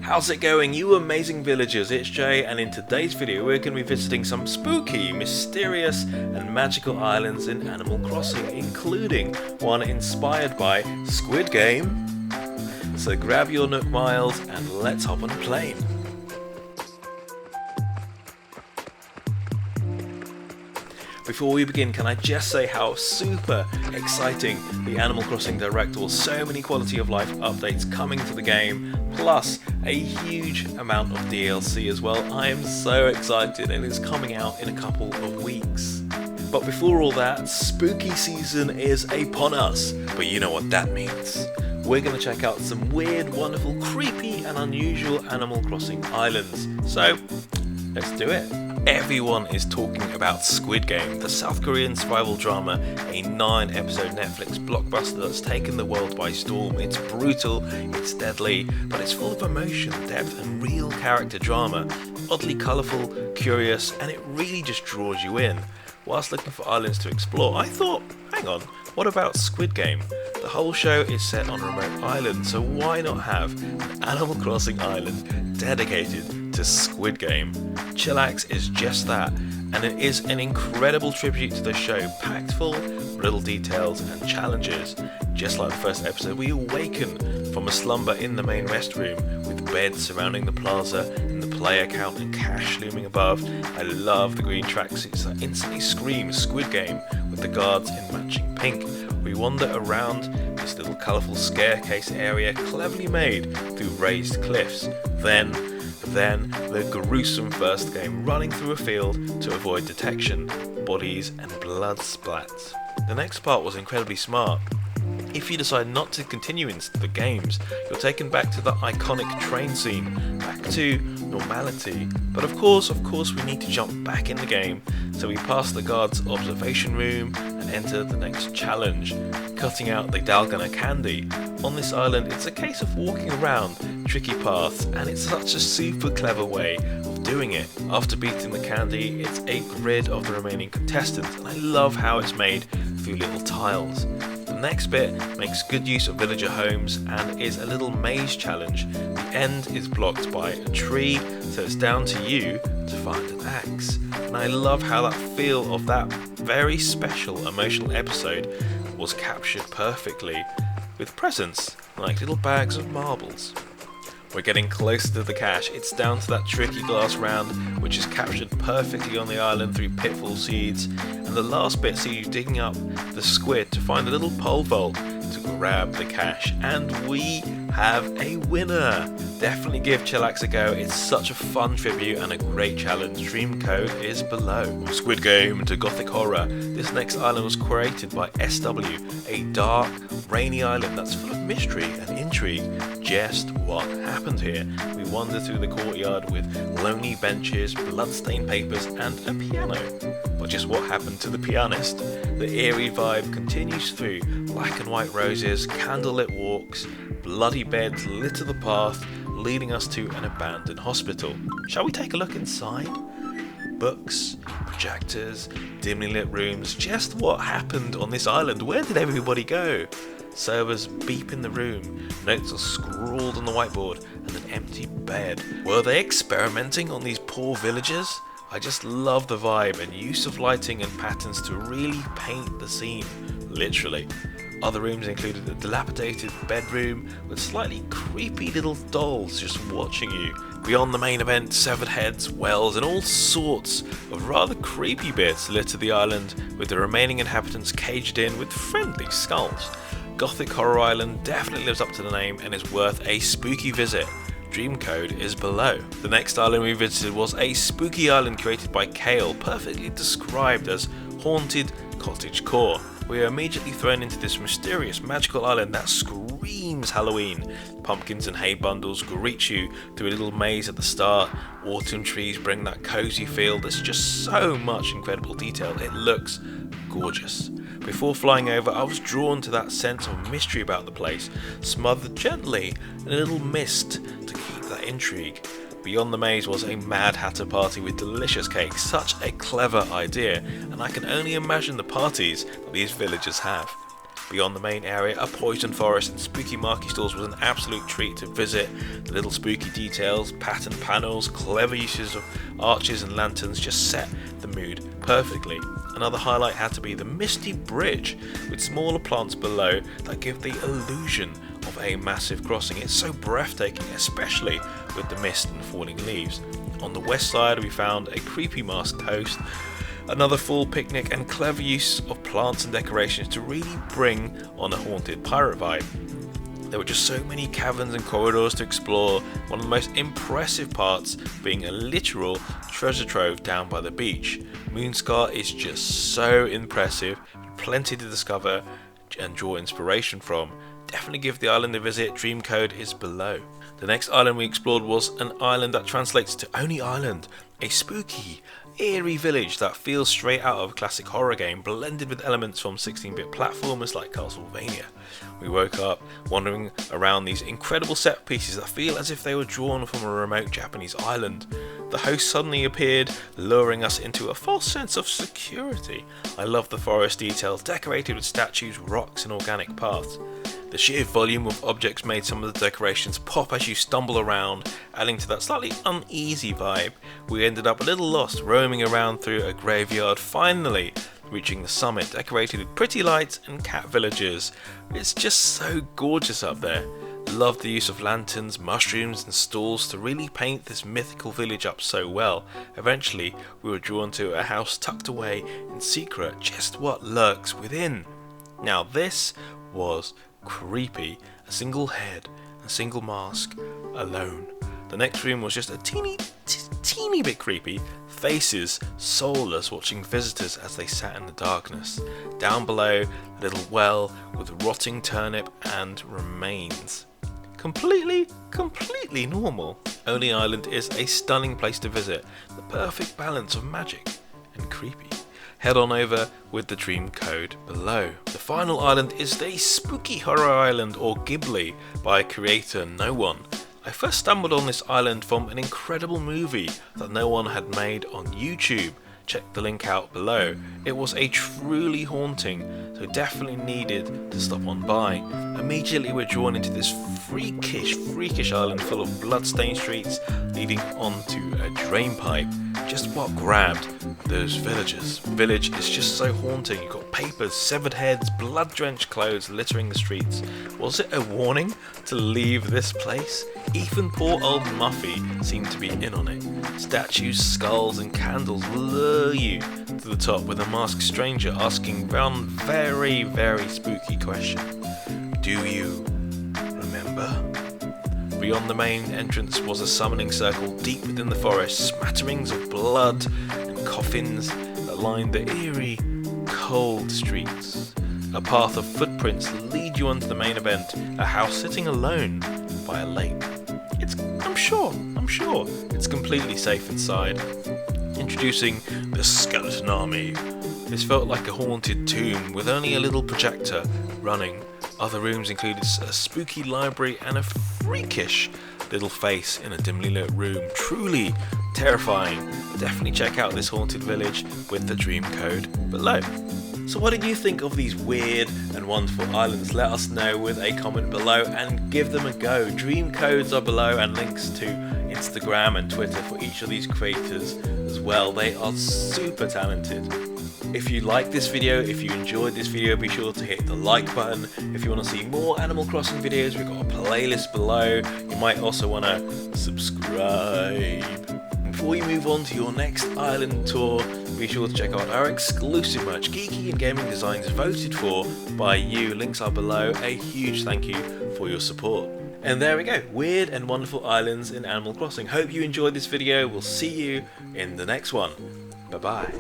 How's it going, you amazing villagers? It's Jay, and in today's video we're going to be visiting some spooky, mysterious and magical islands in Animal Crossing, including one inspired by Squid Game. So grab your Nook Miles and let's hop on a plane. Before we begin, can I just say how super exciting the Animal Crossing Direct was. So many quality of life updates coming to the game, plus a huge amount of DLC as well. I am so excited, and it's coming out in a couple of weeks. But before all that, spooky season is upon us. But you know what that means. We're going to check out some weird, wonderful, creepy and unusual Animal Crossing islands. So, let's do it. Everyone is talking about Squid Game, the South Korean survival drama, a 9-episode Netflix blockbuster that's taken the world by storm. It's brutal, it's deadly, but it's full of emotion, depth and real character drama. Oddly colourful, curious, and it really just draws you in. Whilst looking for islands to explore, I thought, hang on, what about Squid Game? The whole show is set on a remote island, so why not have an Animal Crossing island dedicated to Squid Game? Chillax is just that, and it is an incredible tribute to the show, packed full of little details and challenges. Just like the first episode, we awaken from a slumber in the main restroom, with beds surrounding the plaza and the player count and cash looming above. I love the green tracksuits that instantly scream Squid Game, with the guards in matching pink. We wander around this little colourful staircase area, cleverly made through raised cliffs. Then the gruesome first game, running through a field to avoid detection, bodies and blood splats. The next part was incredibly smart. If you decide not to continue into the games, you're taken back to the iconic train scene, back to normality. But of course we need to jump back in the game, so we pass the guard's observation room and enter the next challenge, cutting out the Dalgona candy. On this island, it's a case of walking around tricky paths, and it's such a super clever way of doing it. After beating the candy, it's a grid of the remaining contestants, and I love how it's made through little tiles. The next bit makes good use of villager homes and is a little maze challenge. The end is blocked by a tree, so it's down to you to find an axe. And I love how that feel of that very special emotional episode was captured perfectly, with presents like little bags of marbles. We're getting closer to the cache. It's down to that tricky glass round, which is captured perfectly on the island through pitfall seeds, and the last bit sees you digging up the squid to find a little pole vault to grab the cache, and we have a winner. Definitely give Chillax a go. It's such a fun tribute and a great challenge. Dream code is below. From Squid Game to Gothic Horror, this next island was created by SW, a dark, rainy island that's full of mystery and intrigue. Just what happened here? We wander through the courtyard with lonely benches, bloodstained papers and a piano. But just what happened to the pianist? The eerie vibe continues through black and white roses, candlelit walks, bloody beds litter the path, leading us to an abandoned hospital. Shall we take a look inside? Books, projectors, dimly lit rooms. Just what happened on this island? Where did everybody go? Servers beep in the room, notes are scrawled on the whiteboard, and an empty bed. Were they experimenting on these poor villagers? I just love the vibe and use of lighting and patterns to really paint the scene, literally. Other rooms included a dilapidated bedroom with slightly creepy little dolls just watching you. Beyond the main event, severed heads, wells and all sorts of rather creepy bits litter the island, with the remaining inhabitants caged in with friendly skulls. Gothic Horror Island definitely lives up to the name and is worth a spooky visit. Dream code is below. The next island we visited was a spooky island created by Kale, perfectly described as haunted cottage core. We are immediately thrown into this mysterious magical island that screams Halloween. Pumpkins and hay bundles greet you through a little maze at the start. Autumn trees bring that cozy feel. There's just so much incredible detail. It looks gorgeous. Before flying over, I was drawn to that sense of mystery about the place, smothered gently in a little mist to keep that intrigue. Beyond the maze was a Mad Hatter party with delicious cakes. Such a clever idea, and I can only imagine the parties that these villagers have. Beyond the main area, a poison forest and spooky marquee stalls was an absolute treat to visit. The little spooky details, patterned panels, clever uses of arches and lanterns just set the mood perfectly. Another highlight had to be the misty bridge with smaller plants below that give the illusion of a massive crossing. It's so breathtaking, especially with the mist and falling leaves. On the west side we found a creepy masked host, another full picnic and clever use of plants and decorations to really bring on a haunted pirate vibe. There were just so many caverns and corridors to explore, one of the most impressive parts being a literal treasure trove down by the beach. Moonscar is just so impressive, plenty to discover and draw inspiration from. Definitely give the island a visit, dream code is below. The next island we explored was an island that translates to Oni Island, a spooky, eerie village that feels straight out of a classic horror game, blended with elements from 16-bit platformers like Castlevania. We woke up wandering around these incredible set pieces that feel as if they were drawn from a remote Japanese island. The host suddenly appeared, luring us into a false sense of security. I love the forest details, decorated with statues, rocks and organic paths. The sheer volume of objects made some of the decorations pop as you stumble around, adding to that slightly uneasy vibe. We ended up a little lost, roaming around through a graveyard, finally reaching the summit, decorated with pretty lights and cat villages. It's just so gorgeous up there. Loved the use of lanterns, mushrooms and stalls to really paint this mythical village up so well. Eventually we were drawn to a house tucked away in secret, just what lurks within. Now this was creepy, a single head, a single mask, alone. The next room was just a teeny bit creepy, faces soulless watching visitors as they sat in the darkness. Down below, a little well with rotting turnip and remains. Completely normal. Oni Island is a stunning place to visit, the perfect balance of magic and creepy. Head on over with the dream code below. The final island is the Spooky Horror Island, or Ghibli, by creator No One. I first stumbled on this island from an incredible movie that No One had made on YouTube. Check the link out below. It was a truly haunting, so definitely needed to stop on by. Immediately we're drawn into this freakish island full of bloodstained streets leading onto a drain pipe. Just what grabbed those villagers. Village is just so haunting. You've got papers, severed heads, blood-drenched clothes littering the streets. Was it a warning to leave this place? Even poor old Muffy seemed to be in on it. Statues, skulls and candles lure you to the top with a masked stranger asking one very spooky question. Do you remember? Beyond the main entrance was a summoning circle deep within the forest, smatterings of blood and coffins that lined the eerie, cold streets. A path of footprints lead you onto the main event, a house sitting alone by a lake. I'm sure it's completely safe inside. Introducing the Skeleton Army. This felt like a haunted tomb with only a little projector running. Other rooms included a spooky library and a freakish little face in a dimly lit room. Truly terrifying. Definitely check out this haunted village with the dream code below. So what did you think of these weird and wonderful islands? Let us know with a comment below and give them a go. Dream codes are below and links to Instagram and Twitter for each of these creators as well. They are super talented. If you like this video, if you enjoyed this video, be sure to hit the like button. If you want to see more Animal Crossing videos, we've got a playlist below. You might also want to subscribe. Before you move on to your next island tour, be sure to check out our exclusive merch, geeky and gaming designs voted for by you. Links are below. A huge thank you for your support. And there we go, weird and wonderful islands in Animal Crossing. Hope you enjoyed this video. We'll see you in the next one. Bye bye.